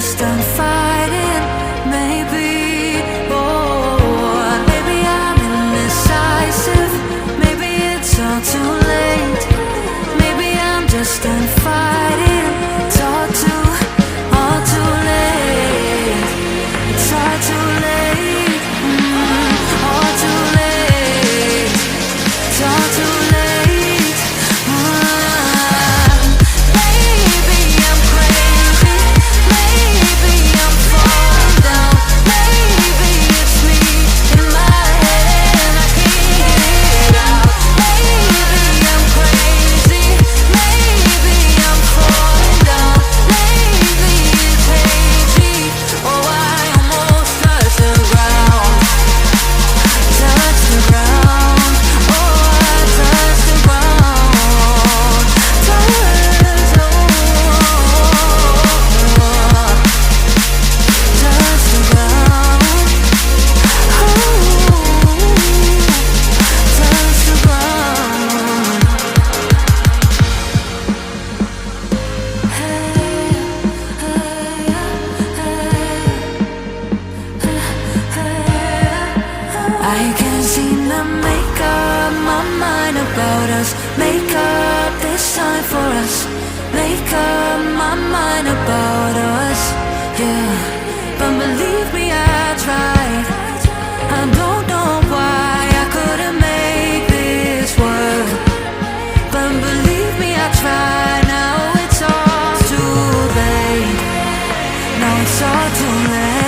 just done fighting. Maybe, oh, maybe I'm indecisive. Maybe it's all too late. Maybe I'm just done fighting. It's all too late. It's all too late. All too late. It's all too late. Maybe I'm crazy. Maybe I'm falling down. Maybe it's me in my head and I can't get it out. Maybe I'm crazy. Maybe I'm falling down. Maybe it's hazy. Oh, I almost touched the ground. Touch the ground. Oh, I touched the ground. Touch the ground. Touch the ground. I can't seem to make up my mind about us. Make up this time for us. Make up my mind about us. Yeah, but believe me, I tried. I don't know why I couldn't make this work. But believe me, I tried. Now it's all too late. Now it's all too late.